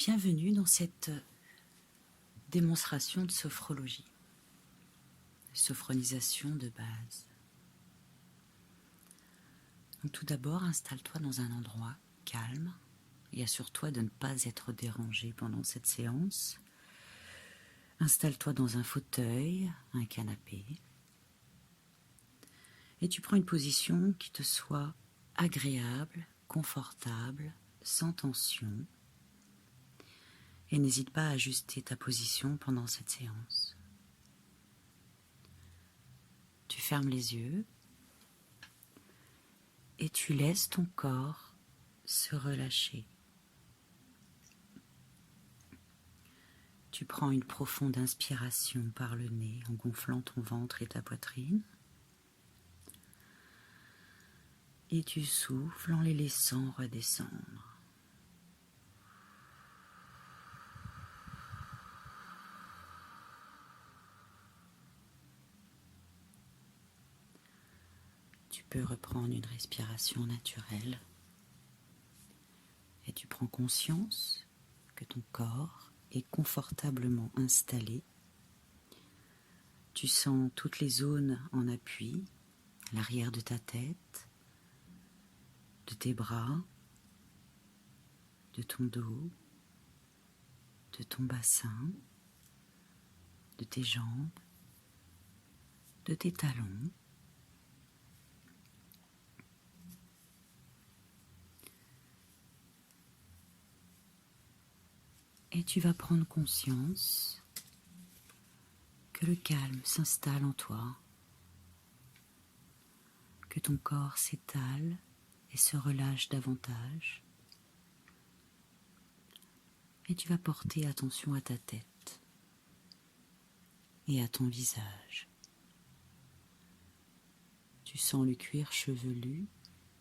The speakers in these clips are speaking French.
Bienvenue dans cette démonstration de sophrologie, de sophronisation de base. Donc tout d'abord, installe-toi dans un endroit calme et assure-toi de ne pas être dérangé pendant cette séance. Installe-toi dans un fauteuil, un canapé, et tu prends une position qui te soit agréable, confortable, sans tension. Et n'hésite pas à ajuster ta position pendant cette séance. Tu fermes les yeux et tu laisses ton corps se relâcher. Tu prends une profonde inspiration par le nez en gonflant ton ventre et ta poitrine. Et tu souffles en les laissant redescendre. Tu peux reprendre une respiration naturelle et tu prends conscience que ton corps est confortablement installé. Tu sens toutes les zones en appui, l'arrière de ta tête, de tes bras, de ton dos, de ton bassin, de tes jambes, de tes talons. Et tu vas prendre conscience que le calme s'installe en toi, que ton corps s'étale et se relâche davantage. Et tu vas porter attention à ta tête et à ton visage. Tu sens le cuir chevelu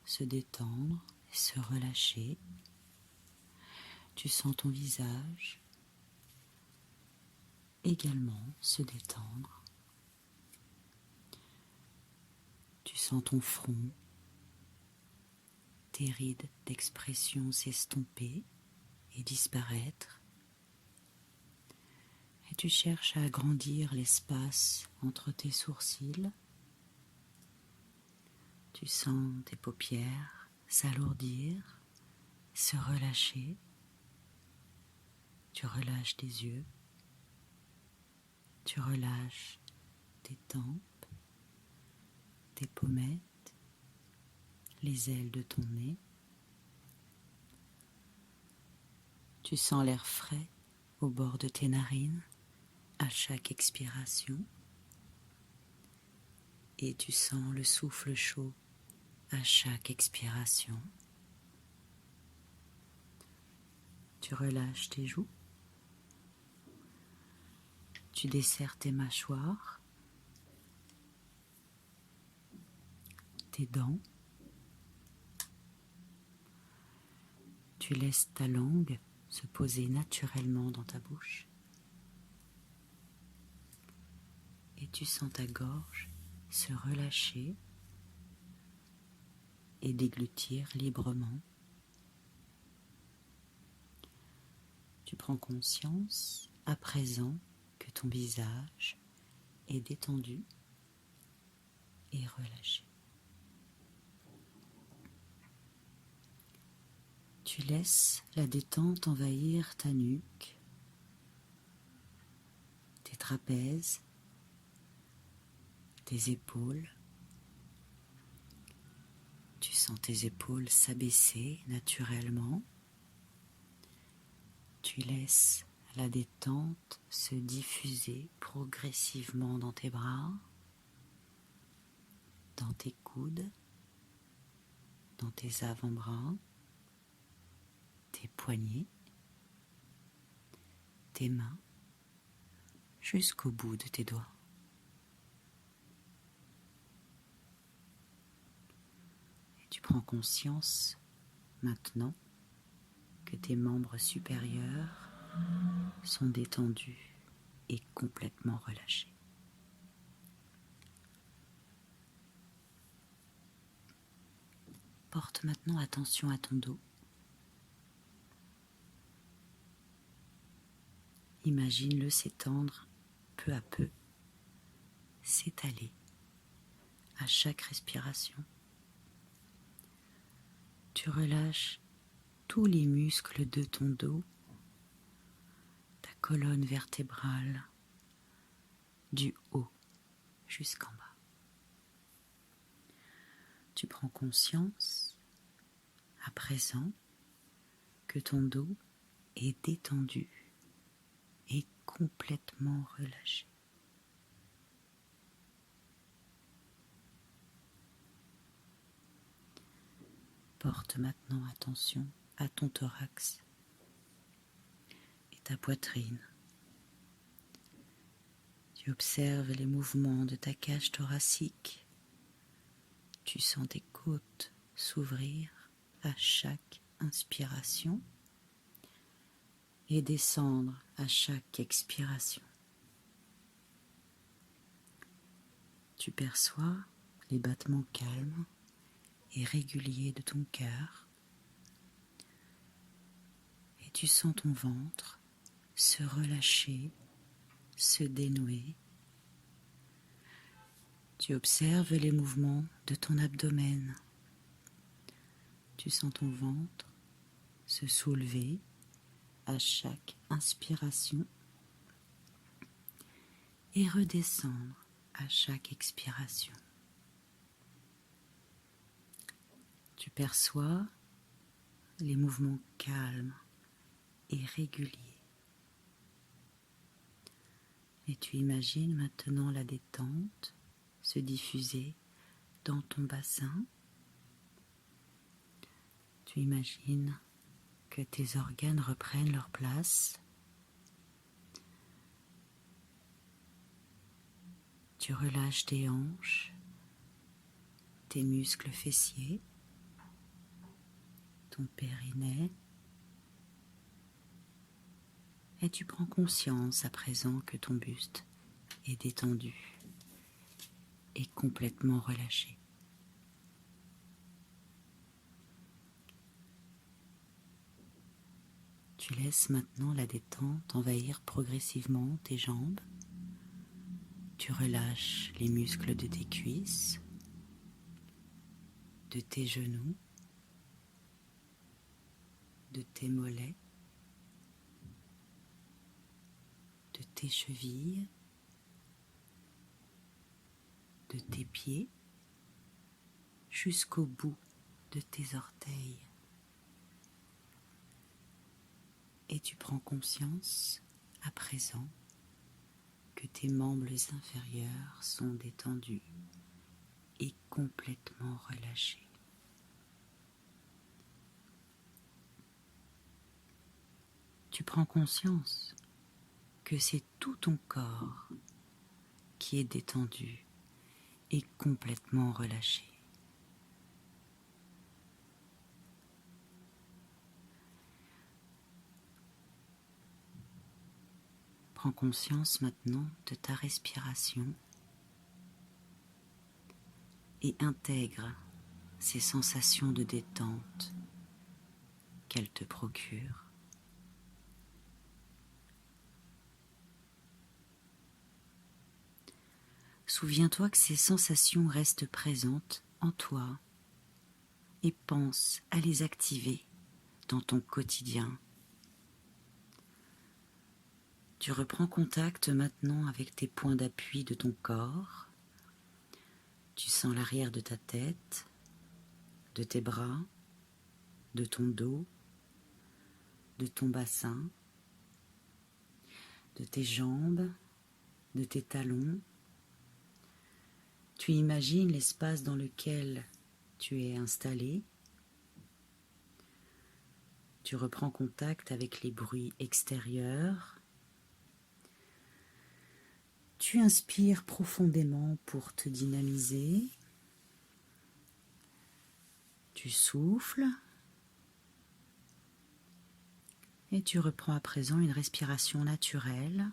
se détendre et se relâcher. Tu sens ton visage également se détendre. Tu sens ton front, tes rides d'expression s'estomper et disparaître. Et tu cherches à agrandir l'espace entre tes sourcils. Tu sens tes paupières s'alourdir, se relâcher. Tu relâches tes yeux. Tu relâches tes tempes, tes pommettes, les ailes de ton nez. Tu sens l'air frais au bord de tes narines à chaque expiration. Et tu sens le souffle chaud à chaque expiration. Tu relâches tes joues. Tu desserres tes mâchoires, tes dents. Tu laisses ta langue se poser naturellement dans ta bouche. Et tu sens ta gorge se relâcher et déglutir librement. Tu prends conscience à présent que ton visage est détendu et relâché. Tu laisses la détente envahir ta nuque, tes trapèzes, tes épaules. Tu sens tes épaules s'abaisser naturellement. Tu laisses la détente se diffuser progressivement dans tes bras, dans tes coudes, dans tes avant-bras, tes poignets, tes mains, jusqu'au bout de tes doigts. Et tu prends conscience maintenant que tes membres supérieurs sont détendus et complètement relâchés. Porte maintenant attention à ton dos. Imagine-le s'étendre peu à peu, s'étaler à chaque respiration. Tu relâches tous les muscles de ton dos, ta colonne vertébrale, du haut jusqu'en bas. Tu prends conscience, à présent, que ton dos est détendu et complètement relâché. Porte maintenant attention à ton thorax et ta poitrine. Tu observes les mouvements de ta cage thoracique. Tu sens tes côtes s'ouvrir à chaque inspiration et descendre à chaque expiration. Tu perçois les battements calmes et réguliers de ton cœur et tu sens ton ventre se relâcher, se dénouer. Tu observes les mouvements de ton abdomen. Tu sens ton ventre se soulever à chaque inspiration et redescendre à chaque expiration. Tu perçois les mouvements calmes et réguliers. Et tu imagines maintenant la détente se diffuser dans ton bassin. Tu imagines que tes organes reprennent leur place. Tu relâches tes hanches, tes muscles fessiers, ton périnée. Et tu prends conscience à présent que ton buste est détendu et complètement relâché. Tu laisses maintenant la détente envahir progressivement tes jambes. Tu relâches les muscles de tes cuisses, de tes genoux, de tes mollets, de tes chevilles, de tes pieds, jusqu'au bout de tes orteils. Et tu prends conscience, à présent, que tes membres inférieurs sont détendus et complètement relâchés. Tu prends conscience que c'est tout ton corps qui est détendu et complètement relâché. Prends conscience maintenant de ta respiration et intègre ces sensations de détente qu'elle te procure. Souviens-toi que ces sensations restent présentes en toi et pense à les activer dans ton quotidien. Tu reprends contact maintenant avec tes points d'appui de ton corps. Tu sens l'arrière de ta tête, de tes bras, de ton dos, de ton bassin, de tes jambes, de tes talons. Tu imagines l'espace dans lequel tu es installé. Tu reprends contact avec les bruits extérieurs. Tu inspires profondément pour te dynamiser. Tu souffles. Et tu reprends à présent une respiration naturelle.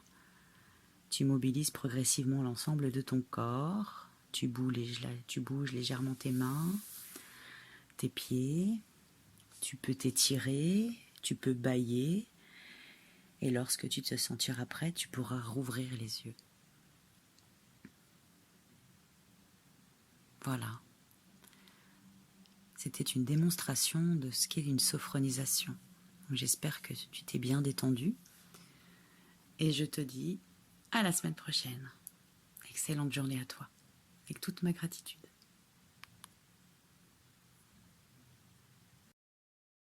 Tu mobilises progressivement l'ensemble de ton corps. Tu bouges légèrement tes mains, tes pieds. Tu peux t'étirer, tu peux bâiller. Et lorsque tu te sentiras prêt, tu pourras rouvrir les yeux. Voilà. C'était une démonstration de ce qu'est une sophronisation. J'espère que tu t'es bien détendu. Et je te dis à la semaine prochaine. Excellente journée à toi, avec toute ma gratitude.